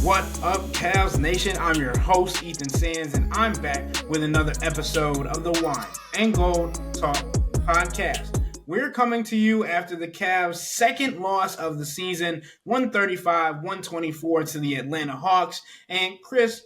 What up, Cavs Nation? I'm your host, Ethan Sands, and I'm back with another episode of the Wine and Gold Talk podcast. We're coming to you after the Cavs' second loss of the season, 135-124 to the Atlanta Hawks. And Chris,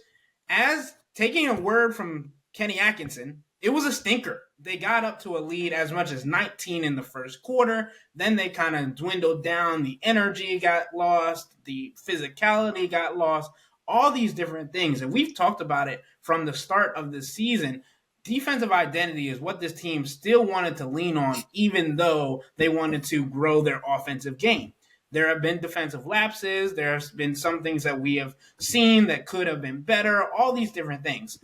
as taking a word from Kenny Atkinson, it was a stinker. They got up to a lead as much as 19 in the first quarter. Then they kind of dwindled down. The energy got lost. The physicality got lost. All these different things. And we've talked about it from the start of the season. Defensive identity is what this team still wanted to lean on, even though they wanted to grow their offensive game. There have been defensive lapses. There's been some things that we have seen that could have been better. All these different things.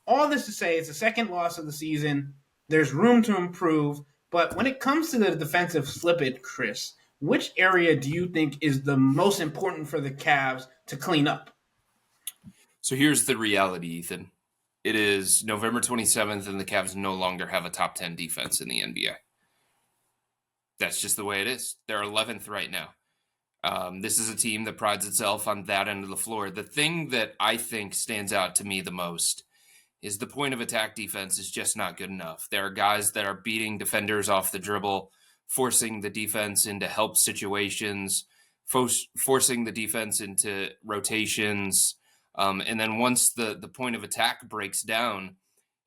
All this to say, it's the second loss of the season. There's room to improve. But when it comes to the defensive slippage, Chris, which area do you think is the most important for the Cavs to clean up? So here's the reality, Ethan. It is November 27th, and the Cavs no longer have a top 10 defense in the NBA. That's just the way it is. They're 11th right now. This is a team that prides itself on that end of the floor. The thing that I think stands out to me the most is the point of attack defense is just not good enough. There are guys that are beating defenders off the dribble, forcing the defense into help situations, forcing the defense into rotations. And then once the point of attack breaks down,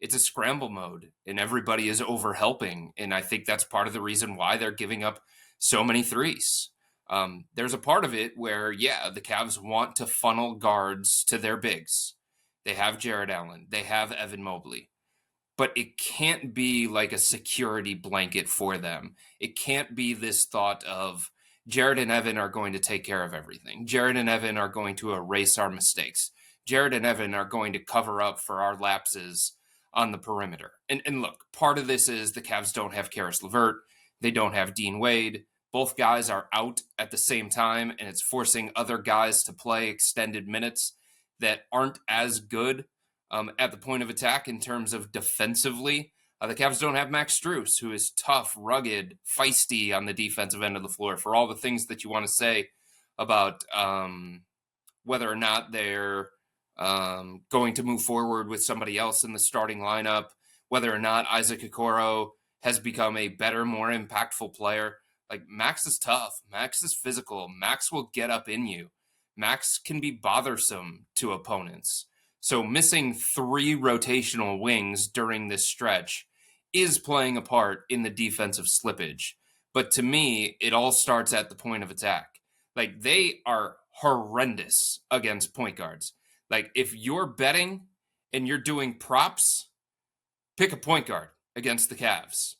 it's a scramble mode and everybody is overhelping. And I think that's part of the reason why they're giving up so many threes. There's a part of it where, the Cavs want to funnel guards to their bigs. They have Jared Allen. They have Evan Mobley. But it can't be like a security blanket for them. It can't be this thought of Jared and Evan are going to take care of everything. Jared and Evan are going to erase our mistakes. Jared and Evan are going to cover up for our lapses on the perimeter. And look, part of this is the Cavs don't have Karis LeVert. They don't have Dean Wade. Both guys are out at the same time, and it's forcing other guys to play extended minutes that aren't as good at the point of attack in terms of defensively. The Cavs don't have Max Strus, who is tough, rugged, feisty on the defensive end of the floor. For all the things that you want to say about whether or not they're going to move forward with somebody else in the starting lineup, whether or not Isaac Okoro has become a better, more impactful player. Like, Max is tough. Max is physical. Max will get up in you. Max can be bothersome to opponents. So missing 3 rotational wings during this stretch is playing a part in the defensive slippage. But to me, it all starts at the point of attack. Like, they are horrendous against point guards. Like, if you're betting and you're doing props, pick a point guard against the Cavs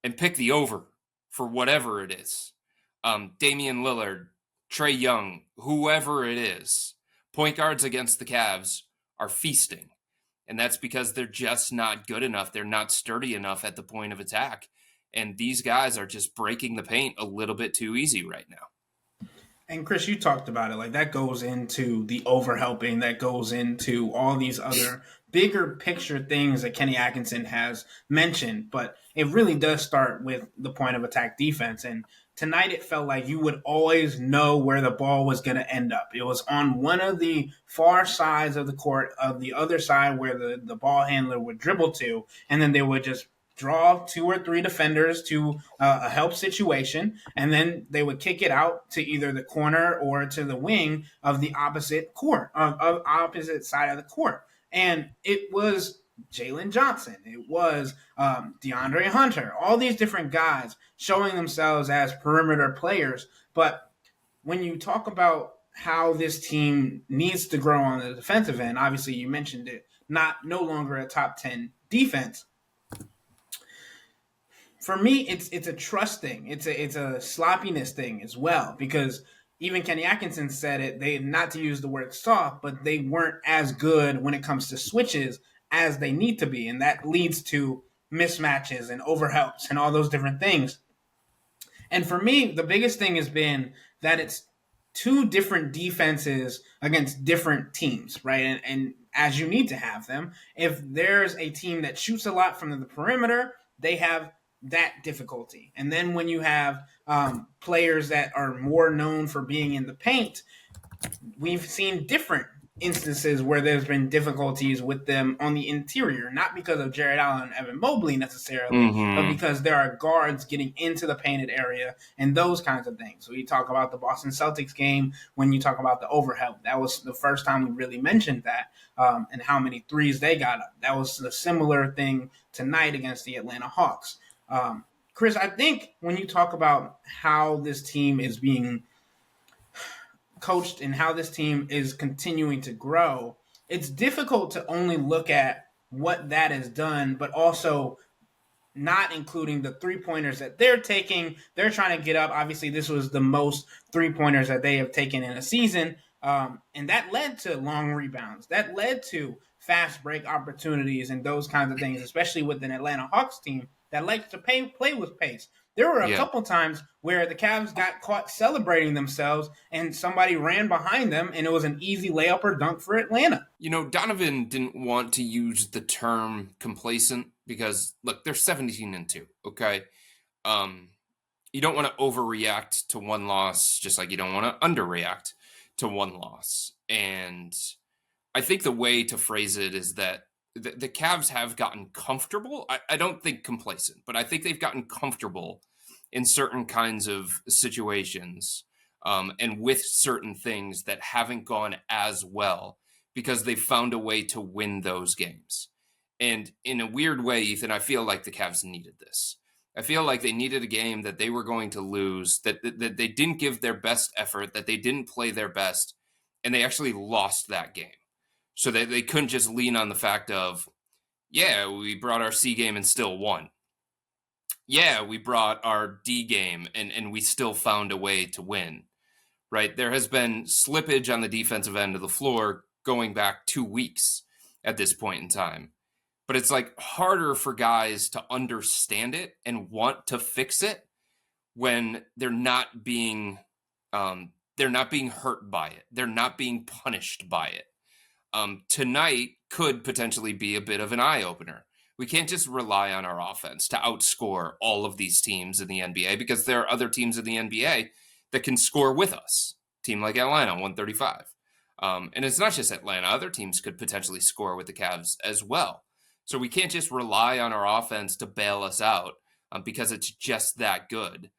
and pick the over for whatever it is. Damian Lillard, Trae Young, whoever it is, point guards against the Cavs are feasting. And that's because they're just not good enough. They're not sturdy enough at the point of attack. And these guys are just breaking the paint a little bit too easy right now. And Chris, you talked about it. Like, that goes into the overhelping, that goes into all these other bigger picture things that Kenny Atkinson has mentioned. But it really does start with the point of attack defense. And tonight it felt like you would always know where the ball was going to end up. It was on one of the far sides of the court, of the other side where the ball handler would dribble to, and then they would just draw 2 or 3 defenders to a help situation, and then they would kick it out to either the corner or to the wing of the opposite court, of opposite side of the court. And it was Jalen Johnson. It was DeAndre Hunter. All these different guys showing themselves as perimeter players. But when you talk about how this team needs to grow on the defensive end, obviously you mentioned it, no longer a top 10 defense. For me, it's a trust thing. It's a sloppiness thing as well, because even Kenny Atkinson said it. They, not to use the word soft, but they weren't as good when it comes to switches as they need to be, and that leads to mismatches and overhelps and all those different things. And for me, the biggest thing has been that it's 2 different defenses against different teams, right? And as you need to have them, if there's a team that shoots a lot from the perimeter, they have that difficulty. And then when you have players that are more known for being in the paint, we've seen different instances where there's been difficulties with them on the interior, not because of Jared Allen and Evan Mobley necessarily, but Mm-hmm. because there are guards getting into the painted area and those kinds of things. So you talk about the Boston Celtics game when you talk about the overhelp. That was the first time we really mentioned that, and how many threes they got up. That was a similar thing tonight against the Atlanta Hawks. Chris, I think when you talk about how this team is being coached and how this team is continuing to grow, it's difficult to only look at what that has done, but also not including the 3-pointers that they're taking. They're trying to get up. Obviously, this was the most 3-pointers that they have taken in a season. And that led to long rebounds. That led to fast break opportunities and those kinds of things, especially with an Atlanta Hawks team that likes to play with pace. There were a Yeah. couple times where the Cavs got caught celebrating themselves and somebody ran behind them and it was an easy layup or dunk for Atlanta. Donovan didn't want to use the term complacent because, look, they're 17-2, okay? Um, you don't want to overreact to one loss, just like you don't want to underreact to one loss. And I think the way to phrase it is that the Cavs have gotten comfortable. I don't think complacent, but I think they've gotten comfortable in certain kinds of situations, and with certain things that haven't gone as well because they've found a way to win those games. And in a weird way, Ethan, I feel like the Cavs needed this. I feel like they needed a game that they were going to lose, that they didn't give their best effort, that they didn't play their best, and they actually lost that game. So they couldn't just lean on the fact of, yeah, we brought our C game and still won. Yeah, we brought our D game and we still found a way to win, right? There has been slippage on the defensive end of the floor going back 2 weeks at this point in time. But it's like harder for guys to understand it and want to fix it when they're not being hurt by it. They're not being punished by it. Tonight could potentially be a bit of an eye opener. We can't just rely on our offense to outscore all of these teams in the NBA because there are other teams in the NBA that can score with us. Team like Atlanta, 135. And it's not just Atlanta. Other teams could potentially score with the Cavs as well. So we can't just rely on our offense to bail us out because it's just that good.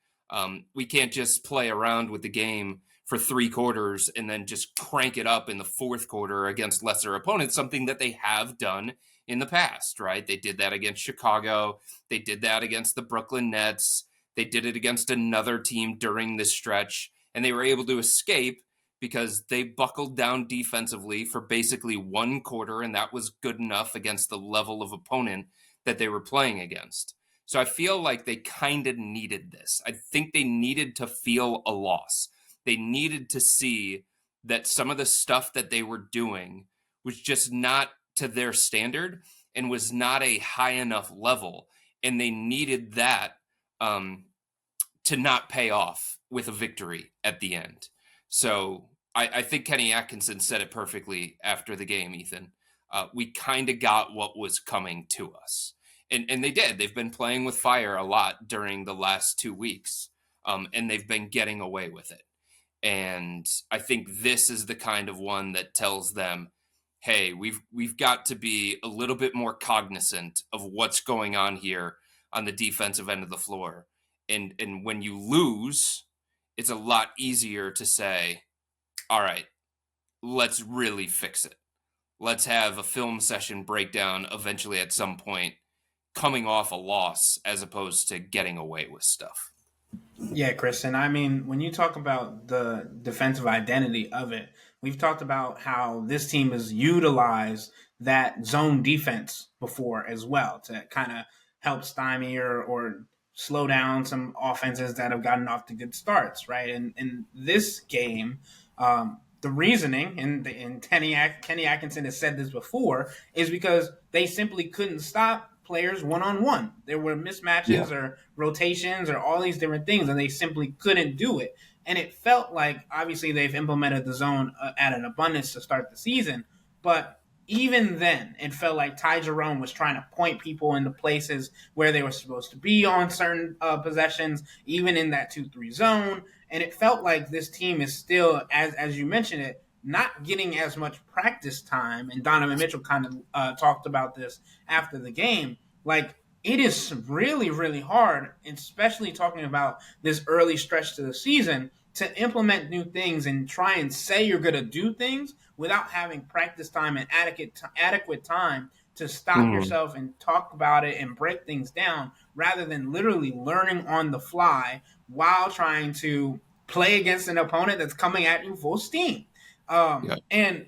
We can't just play around with the game for 3 quarters and then just crank it up in the fourth quarter against lesser opponents, something that they have done in the past, right? They did that against Chicago. They did that against the Brooklyn Nets. They did it against another team during this stretch, and they were able to escape because they buckled down defensively for basically 1 quarter, and that was good enough against the level of opponent that they were playing against. So I feel like they kind of needed this. I think they needed to feel a loss. They needed to see that some of the stuff that they were doing was just not to their standard and was not a high enough level. And they needed that to not pay off with a victory at the end. So I think Kenny Atkinson said it perfectly after the game, Ethan. We kind of got what was coming to us. And they did. They've been playing with fire a lot during the last 2 weeks, and they've been getting away with it. And I think this is the kind of one that tells them, hey, we've got to be a little bit more cognizant of what's going on here on the defensive end of the floor. And when you lose, it's a lot easier to say, all right, let's really fix it. Let's have a film session breakdown eventually at some point coming off a loss as opposed to getting away with stuff. Yeah, Chris. And I mean, when you talk about the defensive identity of it, we've talked about how this team has utilized that zone defense before as well to kind of help stymie or slow down some offenses that have gotten off to good starts, right? And in this game, the reasoning, and Kenny Atkinson has said this before, is because they simply couldn't stop players one on one. There were mismatches Yeah. or rotations or all these different things, and they simply couldn't do it. And it felt like obviously they've implemented the zone at an abundance to start the season, but even then, it felt like Ty Jerome was trying to point people into places where they were supposed to be on certain possessions, even in that 2-3 zone. And it felt like this team is still, as you mentioned it, not getting as much practice time. And Donovan Mitchell kind of talked about this after the game. Like, it is really, really hard, especially talking about this early stretch to the season, to implement new things and try and say you're going to do things without having practice time and adequate time to stop Mm-hmm. yourself and talk about it and break things down rather than literally learning on the fly while trying to play against an opponent that's coming at you full steam. Yeah. And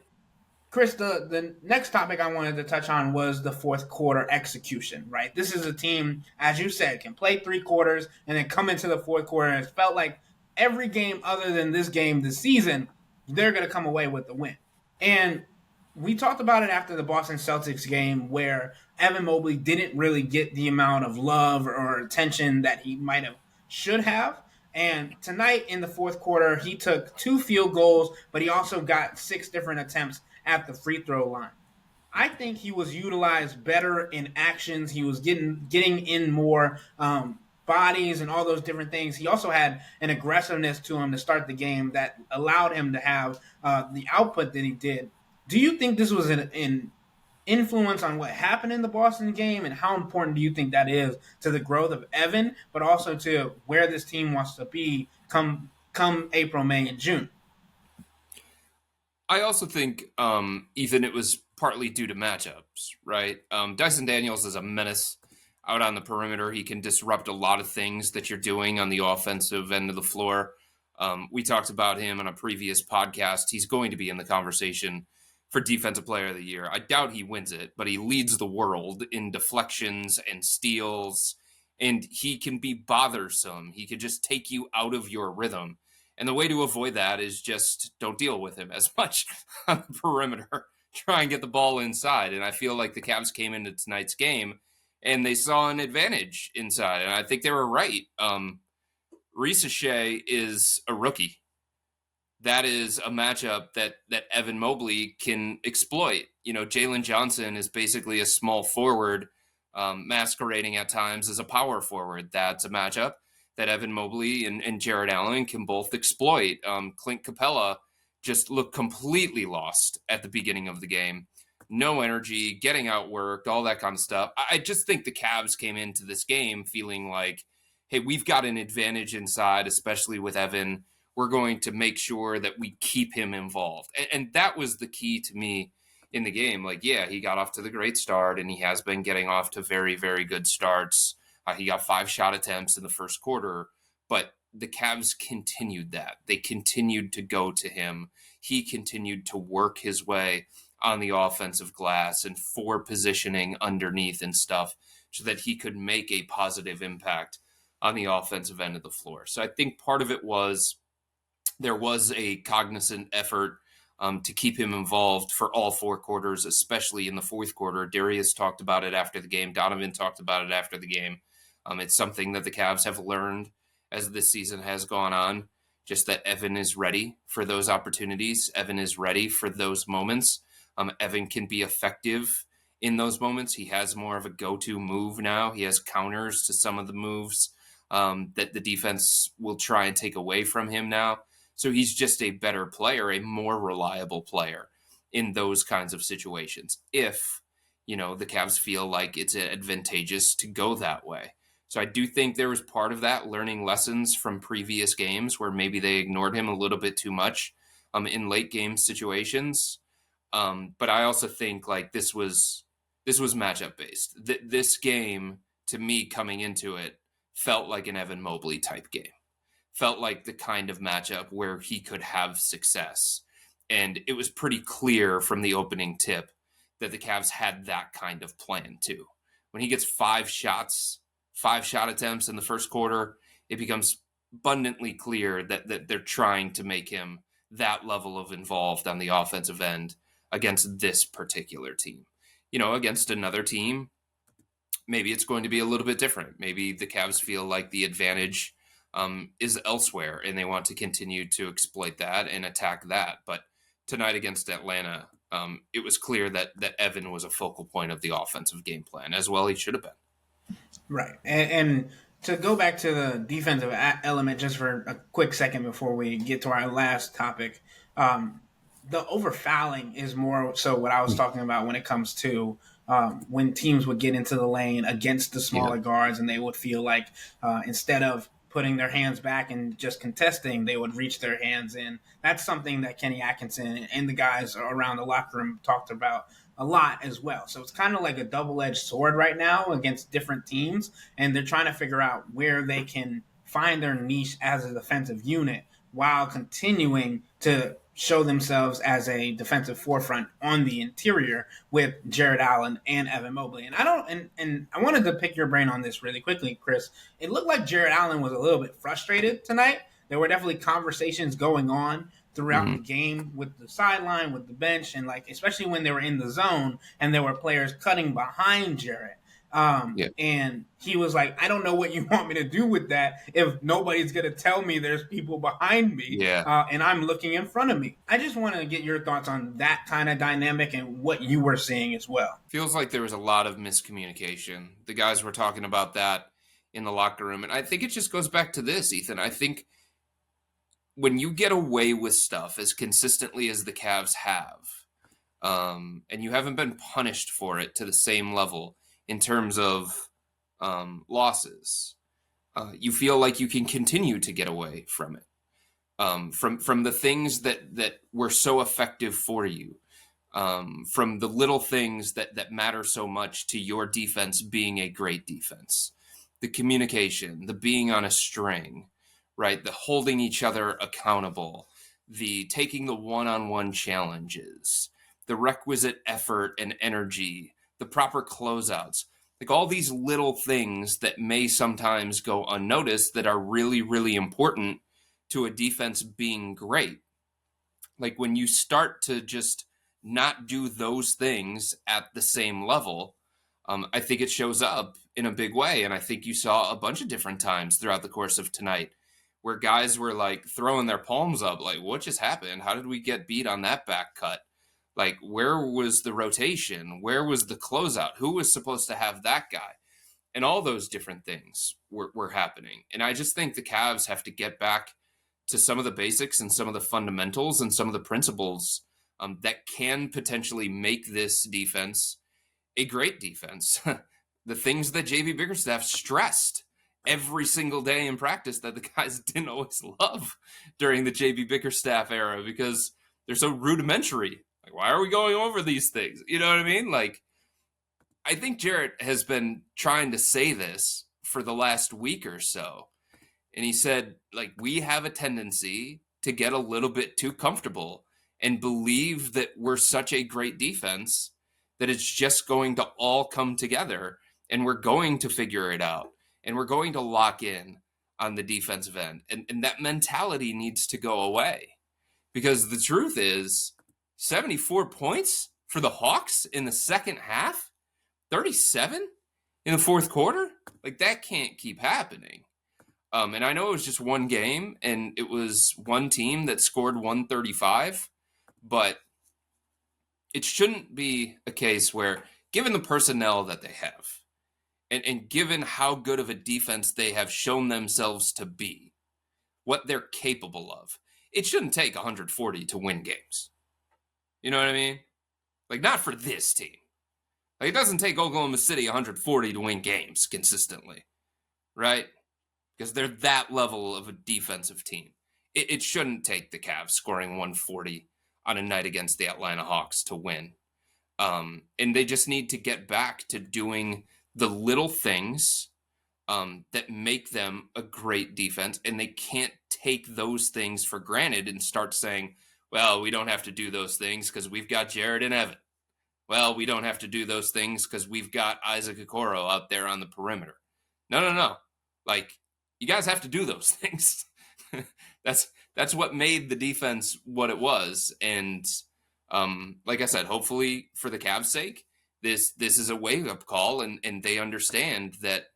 Chris, the next topic I wanted to touch on was the fourth quarter execution, right? This is a team, as you said, can play three quarters and then come into the fourth quarter. And it felt like every game other than this game this season, they're going to come away with the win. And we talked about it after the Boston Celtics game where Evan Mobley didn't really get the amount of love or attention that he might have should have. And tonight in the fourth quarter, he took 2 field goals, but he also got 6 different attempts at the free throw line. I think he was utilized better in actions. He was getting in more bodies and all those different things. He also had an aggressiveness to him to start the game that allowed him to have the output that he did. Do you think this was an influence on what happened in the Boston game, and how important do you think that is to the growth of Evan, but also to where this team wants to be come April, May, and June? I also think, Ethan, it was partly due to matchups, right? Dyson Daniels is a menace out on the perimeter. He can disrupt a lot of things that you're doing on the offensive end of the floor. We talked about him in a previous podcast. He's going to be in the conversation for Defensive Player of the Year. I doubt he wins it, but he leads the world in deflections and steals, and he can be bothersome. He can just take you out of your rhythm. And the way to avoid that is just don't deal with him as much on the perimeter. Try and get the ball inside. And I feel like the Cavs came into tonight's game and they saw an advantage inside. And I think they were right. Reese Shea is a rookie. That is a matchup that Evan Mobley can exploit. You know, Jalen Johnson is basically a small forward, masquerading at times as a power forward. That's a matchup that Evan Mobley and Jared Allen can both exploit. Clint Capella just looked completely lost at the beginning of the game. No energy, getting outworked, all that kind of stuff. I just think the Cavs came into this game feeling like, hey, we've got an advantage inside, especially with Evan. We're going to make sure that we keep him involved. And that was the key to me in the game. Like, yeah, he got off to the great start, and he has been getting off to very, very good starts. He got 5 shot attempts in the first quarter, but the Cavs continued that. They continued to go to him. He continued to work his way on the offensive glass and for positioning underneath and stuff so that he could make a positive impact on the offensive end of the floor. So I think part of it was there was a cognizant effort to keep him involved for all 4 quarters, especially in the fourth quarter. Darius talked about it after the game. Donovan talked about it after the game. It's something that the Cavs have learned as this season has gone on, just that Evan is ready for those opportunities. Evan is ready for those moments. Evan can be effective in those moments. He has more of a go-to move now. He has counters to some of the moves that the defense will try and take away from him now. So he's just a better player, a more reliable player in those kinds of situations. If, you know, the Cavs feel like it's advantageous to go that way. So I do think there was part of that learning lessons from previous games where maybe they ignored him a little bit too much in late game situations. But I also think like this was matchup based. This game, to me, coming into it, felt like an Evan Mobley type game. Felt like the kind of matchup where he could have success. And it was pretty clear from the opening tip that the Cavs had that kind of plan too. When he gets 5 shot attempts in the first quarter, it becomes abundantly clear that they're trying to make him that level of involved on the offensive end against this particular team. You know, against another team, maybe it's going to be a little bit different. Maybe the Cavs feel like the advantage is elsewhere and they want to continue to exploit that and attack that. But tonight against Atlanta, it was clear that Evan was a focal point of the offensive game plan, as well he should have been. Right. And To go back to the defensive element just for a quick second before we get to our last topic, the over fouling is more so what I was talking about when it comes to when teams would get into the lane against the Yeah. smaller guards and they would feel like instead of putting their hands back and just contesting, they would reach their hands in. That's something that Kenny Atkinson and the guys around the locker room talked about a lot as well. So it's kind of like a double-edged sword right now against different teams, and they're trying to figure out where they can find their niche as a defensive unit while continuing to show themselves as a defensive forefront on the interior with Jared Allen and Evan Mobley. And I don't and I wanted to pick your brain on this really quickly, Chris. It looked like Jared Allen was a little bit frustrated tonight. There were definitely conversations going on throughout the Mm-hmm. game with the sideline, with the bench, and like especially when they were in the zone and there were players cutting behind Jared. Yeah. And he was like, I don't know what you want me to do with that if nobody's going to tell me there's people behind me Yeah. and I'm looking in front of me. I just want to get your thoughts on that kind of dynamic and what you were seeing as well. Feels like there was a lot of miscommunication. The guys were talking about that in the locker room. And I think it just goes back to this, Ethan. I think when you get away with stuff as consistently as the Cavs have, and you haven't been punished for it to the same level in terms of losses, you feel like you can continue to get away from it, from the things that were so effective for you, from the little things that matter so much to your defense being a great defense, the communication, the being on a string, right? The holding each other accountable, the taking the one-on-one challenges, the requisite effort and energy, the proper closeouts, like all these little things that may sometimes go unnoticed that are really, really important to a defense being great. Like when you start to just not do those things at the same level, I think it shows up in a big way. And I think you saw a bunch of different times throughout the course of tonight where guys were like throwing their palms up, like, what just happened? How did we get beat on that back cut? Like, where was the rotation? Where was the closeout? Who was supposed to have that guy? And all those different things were happening. And I just think the Cavs have to get back to some of the basics and some of the fundamentals and some of the principles that can potentially make this defense a great defense. The things that JB Bickerstaff stressed every single day in practice that the guys didn't always love during the JB Bickerstaff era because they're so rudimentary. Like, why are we going over these things? You know what I mean? Like, I think Jarrett has been trying to say this for the last week or so. And he said, like, we have a tendency to get a little bit too comfortable and believe that we're such a great defense that it's just going to all come together and we're going to figure it out and we're going to lock in on the defensive end. And that mentality needs to go away because the truth is 74 points for the Hawks in the second half, 37 in the fourth quarter. Like that can't keep happening. And I know it was just one game and it was one team that scored 135, but it shouldn't be a case where, given the personnel that they have and given how good of a defense they have shown themselves to be, what they're capable of, it shouldn't take 140 to win games. You know what I mean? Like, not for this team. Like, it doesn't take Oklahoma City 140 to win games consistently, right? Because they're that level of a defensive team. It shouldn't take the Cavs scoring 140 on a night against the Atlanta Hawks to win. And they just need to get back to doing the little things that make them a great defense. And they can't take those things for granted and start saying, well, we don't have to do those things because we've got Jared and Evan. Well, we don't have to do those things because we've got Isaac Okoro out there on the perimeter. No. Like, you guys have to do those things. That's what made the defense what it was. And like I said, hopefully for the Cavs' sake, this is a wake-up call, and they understand that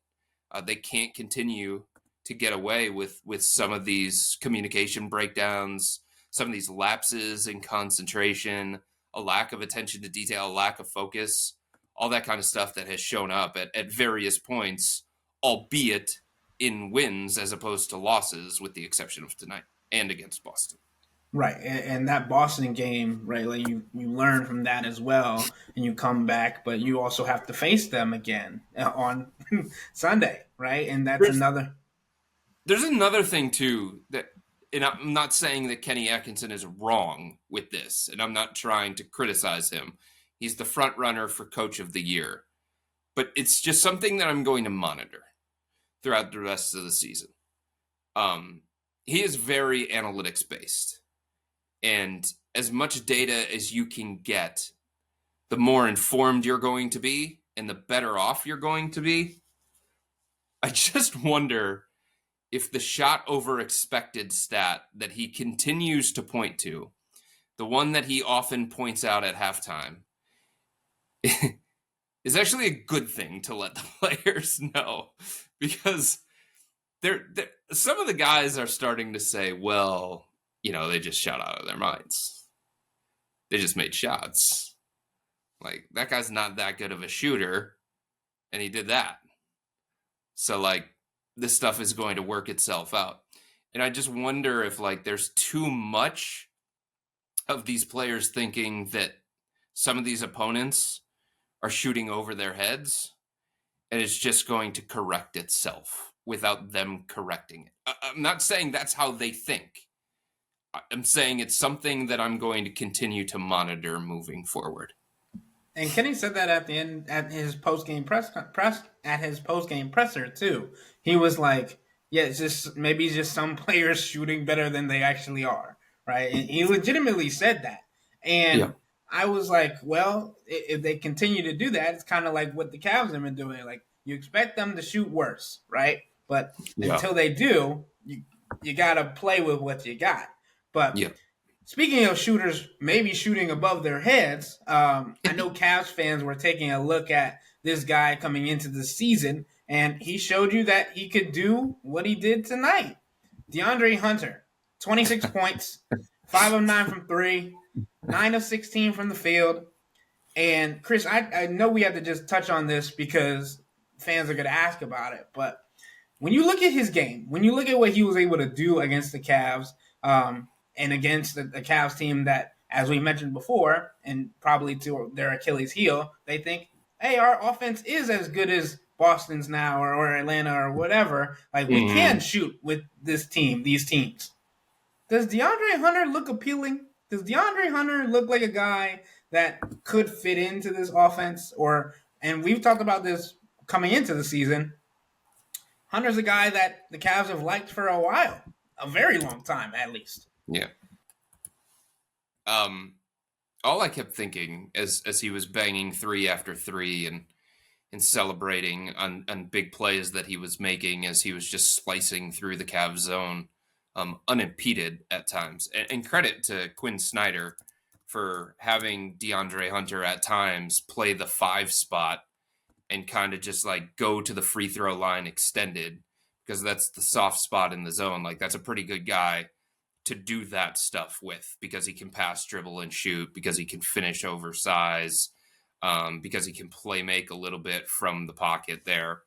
they can't continue to get away with some of these communication breakdowns, some of these lapses in concentration, a lack of attention to detail, a lack of focus, all that kind of stuff that has shown up at various points, albeit in wins as opposed to losses, with the exception of tonight and against Boston. Right, and that Boston game, right? Like you learn from that as well, and you come back, but you also have to face them again on Sunday, right? And that's There's another. there's another thing too that, and I'm not saying that Kenny Atkinson is wrong with this, and I'm not trying to criticize him. He's the front runner for Coach of the Year, but it's just something that I'm going to monitor throughout the rest of the season. He is very analytics based, and as much data as you can get, the more informed you're going to be, and the better off you're going to be. I just wonder if the shot over expected stat that he continues to point to, the one that he often points out at halftime, is actually a good thing to let the players know, because some of the guys are starting to say, well, they just shot out of their minds. They just made shots. Like, that guy's not that good of a shooter, and he did that. So, like, this stuff is going to work itself out. And I just wonder if, like, there's too much of these players thinking that some of these opponents are shooting over their heads, and it's just going to correct itself without them correcting it. I'm not saying that's how they think. I'm saying it's something that I'm going to continue to monitor moving forward. And Kenny said that at the end at his post game presser too. He was like, "Yeah, it's just maybe just some players shooting better than they actually are." Right? And he legitimately said that, Yeah. and I was like, "Well, if they continue to do that, it's kind of like what the Cavs have been doing. Like you expect them to shoot worse, right? But Yeah. until they do, you got to play with what you got." But Yeah. speaking of shooters maybe shooting above their heads, I know Cavs fans were taking a look at this guy coming into the season, and he showed you that he could do what he did tonight. DeAndre Hunter, 26 points, 5 of 9 from 3, 9 of 16 from the field. And Chris, I know we have to just touch on this because fans are going to ask about it, but when you look at his game, when you look at what he was able to do against the Cavs, and against the Cavs team that, as we mentioned before, and probably to their Achilles heel, they think, hey, our offense is as good as Boston's now or Atlanta or whatever. Like, we can shoot with this team, these teams. Does DeAndre Hunter look appealing? Does DeAndre Hunter look like a guy that could fit into this offense? And we've talked about this coming into the season. Hunter's a guy that the Cavs have liked for a while, a very long time at least. Yeah. All I kept thinking as he was banging 3 after 3 and celebrating on big plays that he was making as he was just slicing through the Cavs zone, unimpeded at times. And credit to Quinn Snyder for having DeAndre Hunter at times play the 5 spot and kind of just like go to the free throw line extended, because that's the soft spot in the zone. Like, that's a pretty good guy to do that stuff with, because he can pass, dribble, and shoot, because he can finish oversize, because he can play make a little bit from the pocket there.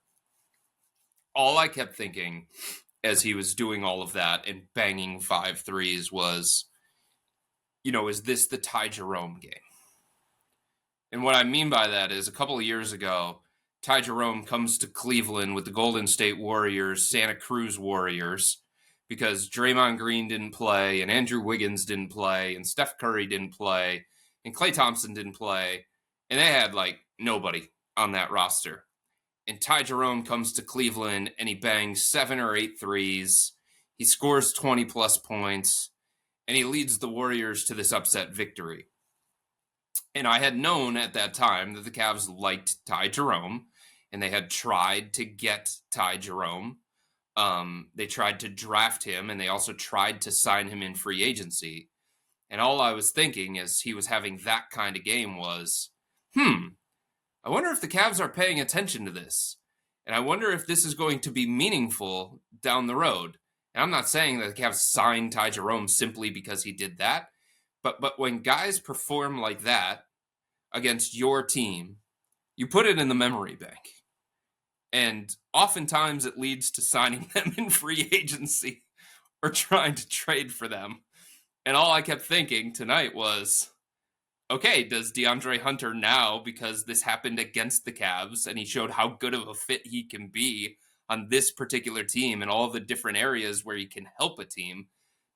All I kept thinking as he was doing all of that and banging 5 threes was, is this the Ty Jerome game? And what I mean by that is, a couple of years ago, Ty Jerome comes to Cleveland with the Golden State Warriors, Santa Cruz Warriors, because Draymond Green didn't play, and Andrew Wiggins didn't play, and Steph Curry didn't play, and Klay Thompson didn't play, and they had, like, nobody on that roster. And Ty Jerome comes to Cleveland, and he bangs 7 or 8 threes. He scores 20-plus points, and he leads the Warriors to this upset victory. And I had known at that time that the Cavs liked Ty Jerome, and they had tried to get Ty Jerome. They tried to draft him, and they also tried to sign him in free agency. And all I was thinking as he was having that kind of game was, I wonder if the Cavs are paying attention to this. And I wonder if this is going to be meaningful down the road. And I'm not saying that the Cavs signed Ty Jerome simply because he did that. But when guys perform like that against your team, you put it in the memory bank. And oftentimes it leads to signing them in free agency or trying to trade for them. And all I kept thinking tonight was, okay, does DeAndre Hunter now, because this happened against the Cavs and he showed how good of a fit he can be on this particular team and all the different areas where he can help a team,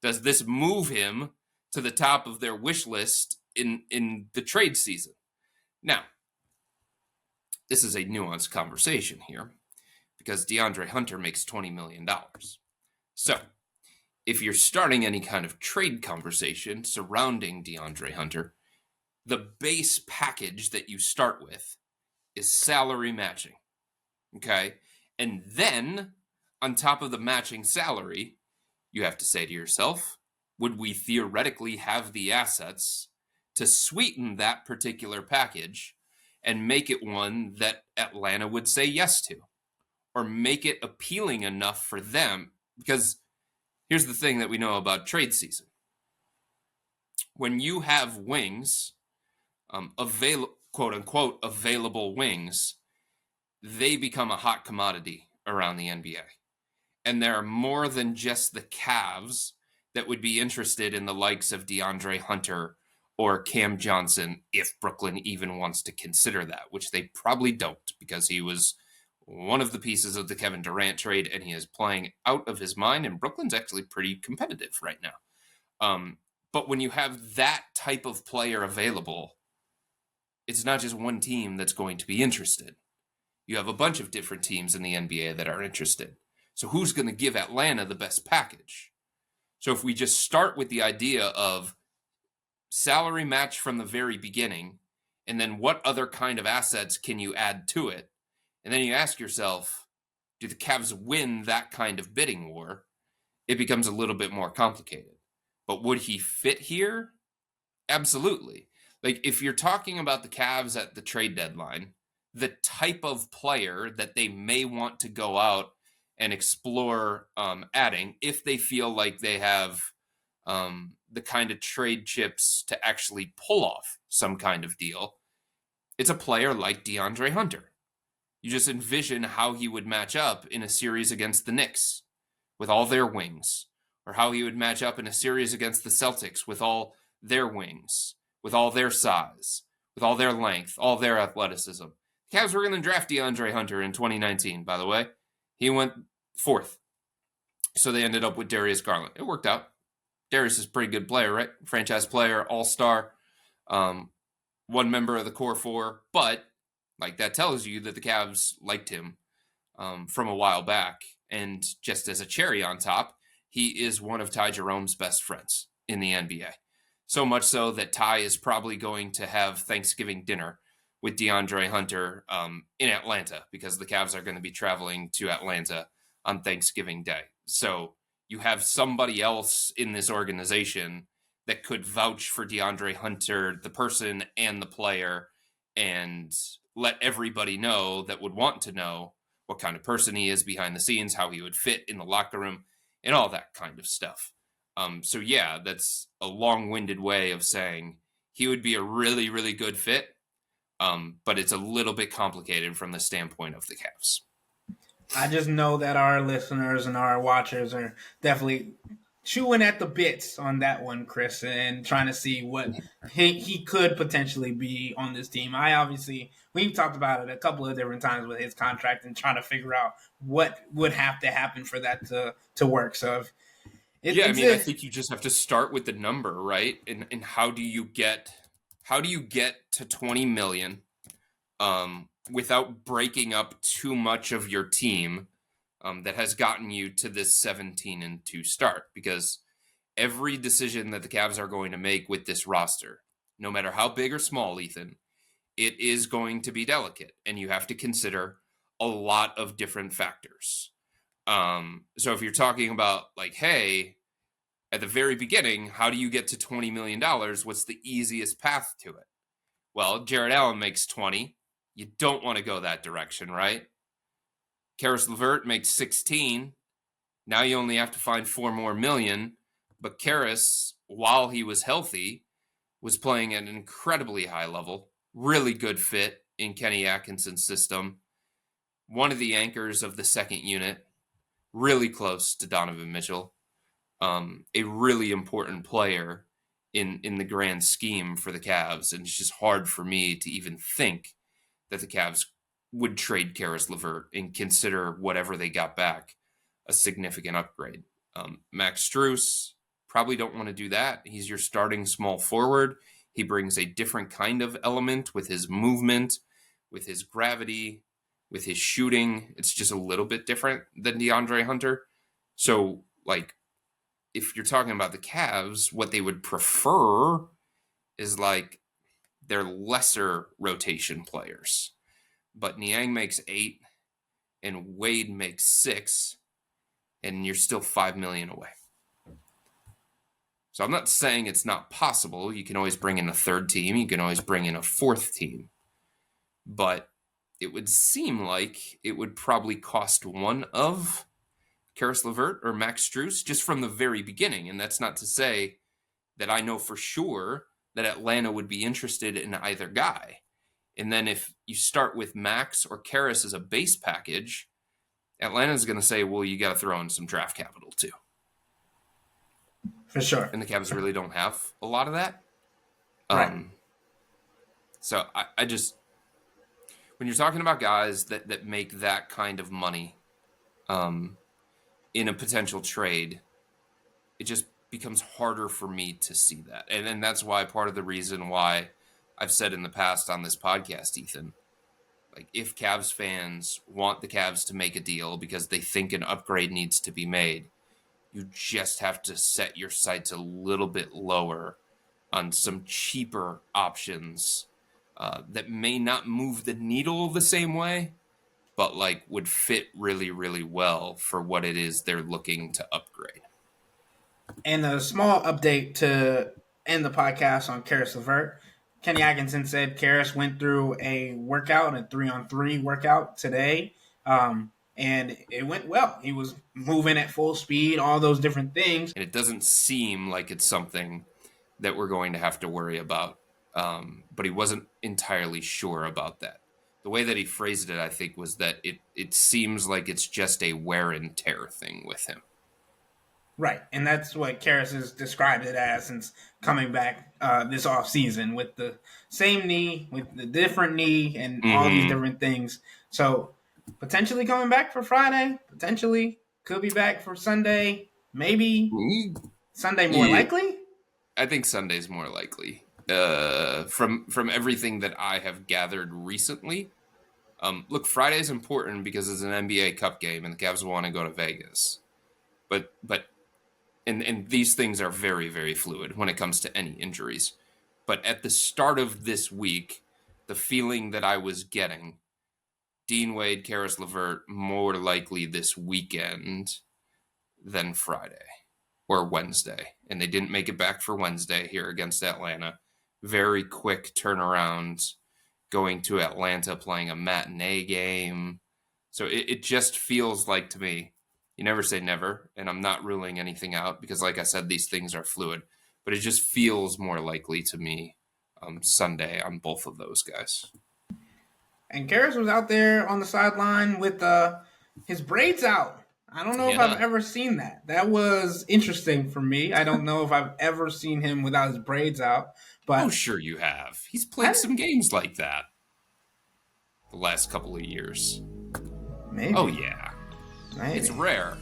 does this move him to the top of their wish list in the trade season? Now, this is a nuanced conversation here because DeAndre Hunter makes $20 million. So, if you're starting any kind of trade conversation surrounding DeAndre Hunter, the base package that you start with is salary matching. Okay? And then, on top of the matching salary, you have to say to yourself, would we theoretically have the assets to sweeten that particular package and make it one that Atlanta would say yes to? Or make it appealing enough for them? Because here's the thing that we know about trade season. When you have wings, quote unquote, available wings, they become a hot commodity around the NBA. And there are more than just the Cavs that would be interested in the likes of DeAndre Hunter or Cam Johnson, if Brooklyn even wants to consider that, which they probably don't, because he was one of the pieces of the Kevin Durant trade, and he is playing out of his mind, and Brooklyn's actually pretty competitive right now. But when you have that type of player available, it's not just one team that's going to be interested. You have a bunch of different teams in the NBA that are interested. So who's going to give Atlanta the best package? So if we just start with the idea of salary match from the very beginning, and then what other kind of assets can you add to it? And then you ask yourself, do the Cavs win that kind of bidding war? It becomes a little bit more complicated. But would he fit here? Absolutely. Like, if you're talking about the Cavs at the trade deadline, the type of player that they may want to go out and explore adding, if they feel like they have the kind of trade chips to actually pull off some kind of deal, it's a player like DeAndre Hunter. You just envision how he would match up in a series against the Knicks with all their wings, or how he would match up in a series against the Celtics with all their wings, with all their size, with all their length, all their athleticism. The Cavs were going to draft DeAndre Hunter in 2019, by the way. He went 4th. So they ended up with Darius Garland. It worked out. Darius is a pretty good player, right? Franchise player, all-star, one member of the core 4. But like, that tells you that the Cavs liked him from a while back. And just as a cherry on top, he is one of Ty Jerome's best friends in the NBA. So much so that Ty is probably going to have Thanksgiving dinner with DeAndre Hunter in Atlanta, because the Cavs are going to be traveling to Atlanta on Thanksgiving Day. So you have somebody else in this organization that could vouch for DeAndre Hunter, the person and the player, and let everybody know that would want to know what kind of person he is behind the scenes, how he would fit in the locker room, and all that kind of stuff. So yeah, that's a long-winded way of saying he would be a really, really good fit, but it's a little bit complicated from the standpoint of the Cavs. I just know that our listeners and our watchers are definitely chewing at the bits on that one, Chris, and trying to see what he could potentially be on this team. We've talked about it a couple of different times with his contract and trying to figure out what would have to happen for that to work. So I think you just have to start with the number, right? And how do you get to 20 million without breaking up too much of your team that has gotten you to this 17-2 start? Because every decision that the Cavs are going to make with this roster, no matter how big or small, Ethan, it is going to be delicate, and you have to consider a lot of different factors. So if you're talking about, like, hey, at the very beginning, how do you get to $20 million? What's the easiest path to it? Well, Jared Allen makes 20. You don't want to go that direction, right? Karis LeVert makes 16. Now you only have to find $4 more million. But Karis, while he was healthy, was playing at an incredibly high level. Really good fit in Kenny Atkinson's system. one of the anchors of the second unit, really close to Donovan Mitchell, a really important player in the grand scheme for the Cavs, and it's just hard for me to even think that the Cavs would trade Karis LeVert and consider whatever they got back a significant upgrade. Max Strus, probably don't want to do that. He's your starting small forward. He brings a different kind of element with his movement, with his gravity, with his shooting. It's just a little bit different than DeAndre Hunter. So, like, if you're talking about the Cavs, what they would prefer is like their lesser rotation players. But Niang makes 8 and Wade makes 6, and you're still $5 million away. So I'm not saying it's not possible. You can always bring in a third team. You can always bring in a fourth team. But it would seem like it would probably cost one of Karis LeVert or Max Strus just from the very beginning. And that's not to say that I know for sure that Atlanta would be interested in either guy. And then if you start with Max or Karis as a base package, Atlanta's going to say, well, you got to throw in some draft capital too. For sure. And the Cavs really don't have a lot of that. Right. So I just, when you're talking about guys that make that kind of money in a potential trade, it just becomes harder for me to see that. And that's why part of the reason why I've said in the past on this podcast, Ethan, like if Cavs fans want the Cavs to make a deal because they think an upgrade needs to be made, you just have to set your sights a little bit lower on some cheaper options that may not move the needle the same way, but like would fit really, really well for what it is they're looking to upgrade. And a small update to end the podcast on Karis LeVert. Kenny Atkinson said Karis went through a workout, a 3-on-3 workout today, and it went well. He was moving at full speed, all those different things. And it doesn't seem like it's something that we're going to have to worry about, but he wasn't entirely sure about that. The way that he phrased it, I think, was that it seems like it's just a wear and tear thing with him. Right, and that's what Karis has described it as since coming back this offseason with the same knee, with the different knee, and all these different things. So potentially coming back for Friday, potentially could be back for Sunday, maybe Sunday more likely? I think Sunday's more likely. From everything that I have gathered recently, look, Friday's important because it's an NBA Cup game and the Cavs want to go to Vegas. But And these things are very, very fluid when it comes to any injuries. But at the start of this week, the feeling that I was getting, Dean Wade, Karis LeVert, more likely this weekend than Friday or Wednesday. And they didn't make it back for Wednesday here against Atlanta. Very quick turnaround, going to Atlanta, playing a matinee game. So it just feels like to me, you never say never, and I'm not ruling anything out because, like I said, these things are fluid. But it just feels more likely to me Sunday on both of those guys. And Karis was out there on the sideline with his braids out. I don't know if I've ever seen that. That was interesting for me. I don't know if I've ever seen him without his braids out. But oh, sure you have. He's played some games like that the last couple of years. Maybe. Oh, yeah. Maybe. It's rare.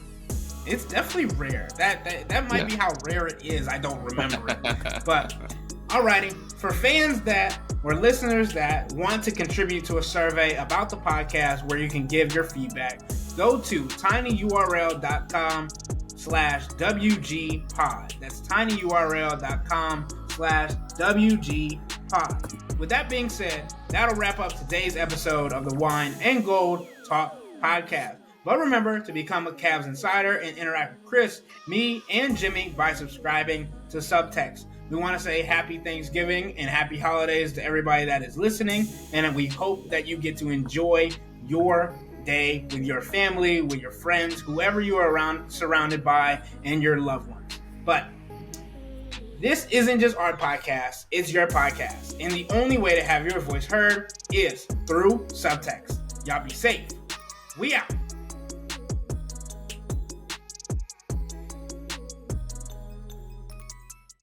It's definitely rare. That might be how rare it is. I don't remember it. But, alrighty. For fans or listeners that want to contribute to a survey about the podcast where you can give your feedback, go to tinyurl.com/WGpod. That's tinyurl.com/WGpod. With that being said, that'll wrap up today's episode of the Wine and Gold Talk podcast. But remember to become a Cavs Insider and interact with Chris, me, and Jimmy by subscribing to Subtext. We want to say happy Thanksgiving and happy holidays to everybody that is listening, and we hope that you get to enjoy your day with your family, with your friends, whoever you are surrounded by, and your loved ones. But this isn't just our podcast, it's your podcast. And the only way to have your voice heard is through Subtext. Y'all be safe. We out.